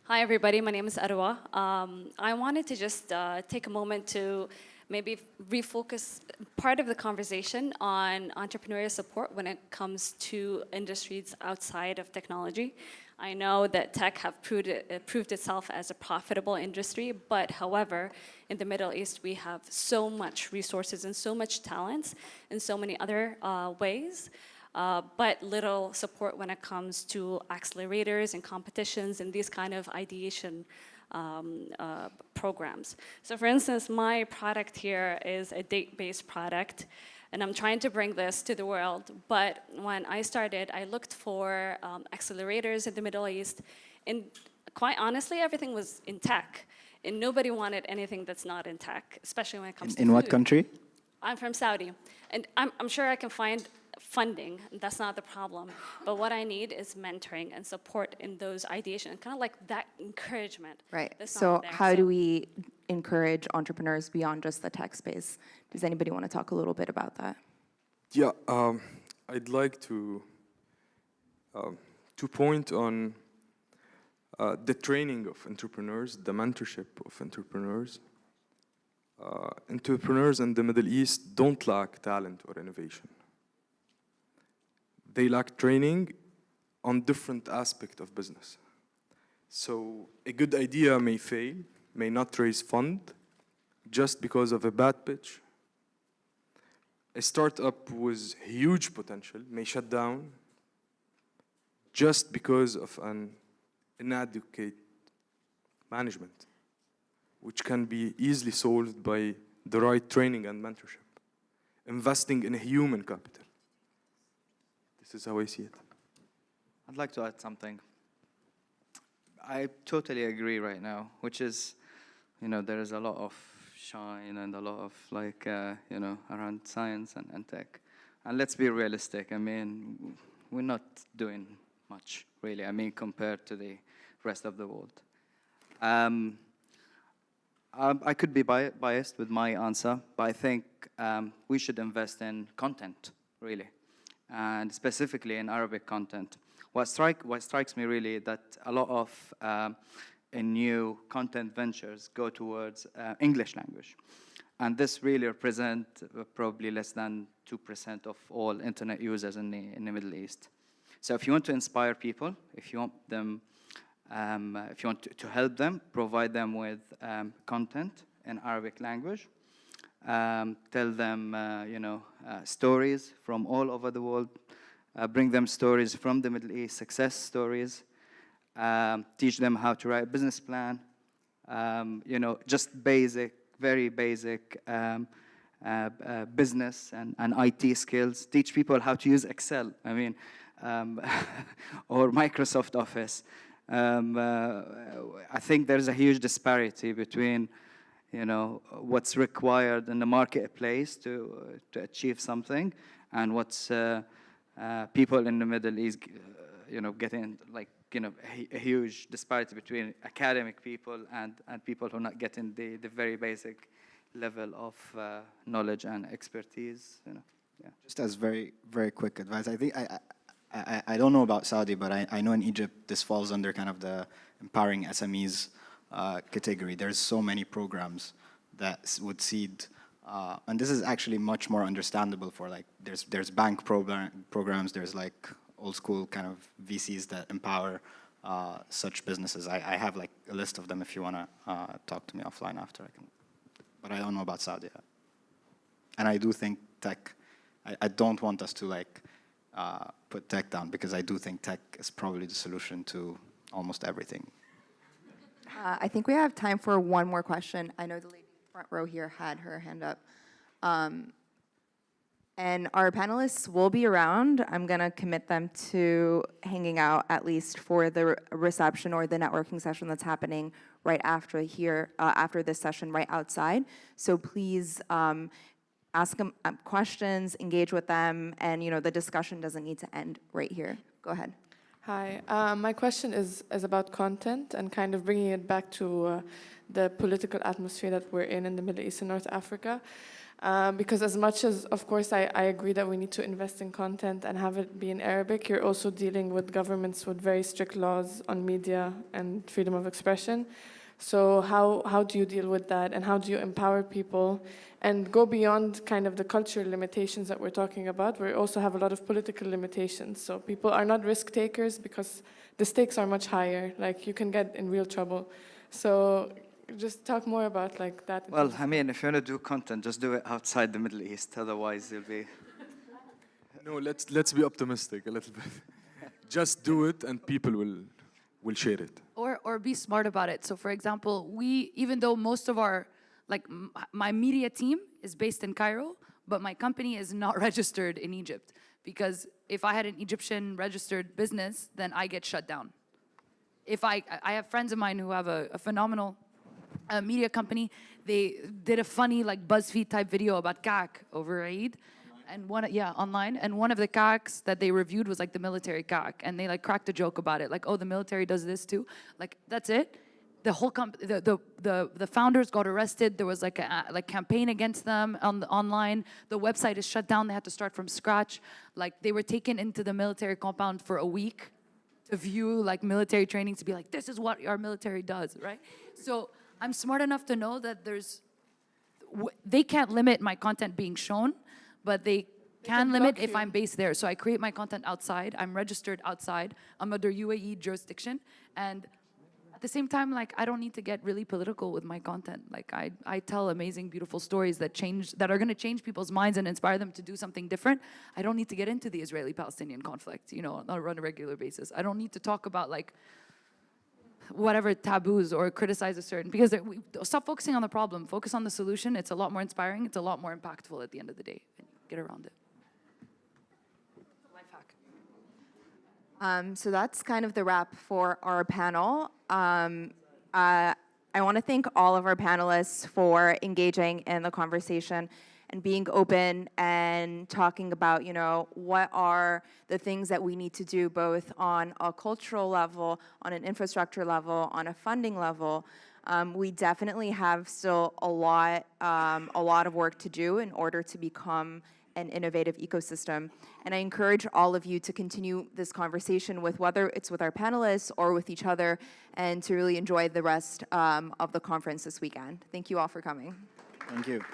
Speaker 7: Hi, everybody. My name is Arwa. I wanted to just take a moment to maybe refocus part of the conversation on entrepreneurial support when it comes to industries outside of technology. I know that tech have proved itself as a profitable industry, but however, in the Middle East, we have so much resources and so much talents in so many other ways, but little support when it comes to accelerators and competitions and these kind of ideation programs. So for instance, my product here is a date-based product, and I'm trying to bring this to the world. But when I started, I looked for accelerators in the Middle East, and quite honestly, everything was in tech, and nobody wanted anything that's not in tech, especially when it comes to
Speaker 3: In what
Speaker 7: food.
Speaker 3: country?
Speaker 7: I'm from Saudi, and I'm sure I can find funding, that's not the problem. But what I need is mentoring and support in those ideation, and kind of like that encouragement.
Speaker 1: Right.
Speaker 7: That's
Speaker 1: So
Speaker 7: not there.
Speaker 1: how do we encourage entrepreneurs beyond just the tech space? Does anybody want to talk a little bit about that?
Speaker 5: Yeah, I'd like to point on the training of entrepreneurs, the mentorship of entrepreneurs. Entrepreneurs in the Middle East don't lack talent or innovation. They lack training on different aspects of business. So a good idea may fail, may not raise fund just because of a bad pitch. A startup with huge potential may shut down just because of an inadequate management, which can be easily solved by the right training and mentorship, investing in human capital. This is how I see it.
Speaker 4: I'd like to add something. I totally agree right now, which is, there is a lot of shine and a lot of around science and tech. And let's be realistic. I mean, we're not doing much, really. I mean, compared to the rest of the world. I could be biased with my answer, but I think we should invest in content, really, and specifically in Arabic content. What strikes me really that a lot of new content ventures go towards English language. And this really represents probably less than 2% of all internet users in the Middle East. So if you want to inspire people, if you want them, if you want to help them, provide them with content in Arabic language, tell them, stories from all over the world, bring them stories from the Middle East, success stories, teach them how to write a business plan, just very basic business and IT skills. Teach people how to use Excel, or Microsoft Office. I think there's a huge disparity between, what's required in the marketplace to achieve something, and what's people in the Middle East, getting a huge disparity between academic people and people who are not getting the very basic level of knowledge and expertise. Yeah.
Speaker 3: Just as very, very quick advice, I think I don't know about Saudi, but I know in Egypt this falls under kind of the empowering SMEs category. There's so many programs that would seed, and this is actually much more understandable for there's bank programs, there's old school kind of VCs that empower such businesses. I have a list of them if you want to talk to me offline after. I can, but I don't know about Saudi. And I do think tech, I don't want us to put tech down, because I do think tech is probably the solution to almost everything.
Speaker 1: I think we have time for one more question. I know the lady front row here had her hand up. And our panelists will be around. I'm going to commit them to hanging out at least for the reception or the networking session that's happening right after here, after this session, right outside. So please ask them questions, engage with them, and the discussion doesn't need to end right here. Go ahead.
Speaker 8: Hi, my question is about content and kind of bringing it back to the political atmosphere that we're in the Middle East and North Africa. Because as much as, of course, I agree that we need to invest in content and have it be in Arabic, you're also dealing with governments with very strict laws on media and freedom of expression. So how do you deal with that, and how do you empower people and go beyond kind of the cultural limitations that we're talking about? We also have a lot of political limitations. So people are not risk takers because the stakes are much higher. Like, you can get in real trouble. So just talk more about like that.
Speaker 4: Well, I mean, if you want to do content, just do it outside the Middle East. Otherwise, you'll be...
Speaker 5: No, let's be optimistic a little bit. Just do it, and people will share it.
Speaker 2: Or be smart about it. So for example, even though most of our, my media team is based in Cairo, but my company is not registered in Egypt, because if I had an Egyptian registered business, then I get shut down. If I have friends of mine who have a phenomenal media company. They did a funny BuzzFeed type video about CAC over Eid. And online. And one of the CACs that they reviewed was the military CAC, and they cracked a joke about it, oh, the military does this too. That's it. The whole the founders got arrested. There was a campaign against them online. The website is shut down. They had to start from scratch. They were taken into the military compound for a week to view military training, to be this is what our military does, right? So I'm smart enough to know that they can't limit my content being shown, but they can limit if I'm based there. So I create my content outside. I'm registered outside. I'm under UAE jurisdiction. And at the same time, I don't need to get really political with my content. I tell amazing, beautiful stories that are going to change people's minds and inspire them to do something different. I don't need to get into the Israeli-Palestinian conflict, on a regular basis. I don't need to talk about whatever taboos or criticize a certain, because stop focusing on the problem, focus on the solution. It's a lot more inspiring. It's a lot more impactful at the end of the day. Get around it. Life hack.
Speaker 1: So that's kind of the wrap for our panel. I want to thank all of our panelists for engaging in the conversation and being open and talking about, what are the things that we need to do both on a cultural level, on an infrastructure level, on a funding level. We definitely have still a lot of work to do in order to become an innovative ecosystem. And I encourage all of you to continue this conversation whether it's with our panelists or with each other, and to really enjoy the rest of the conference this weekend. Thank you all for coming.
Speaker 3: Thank you.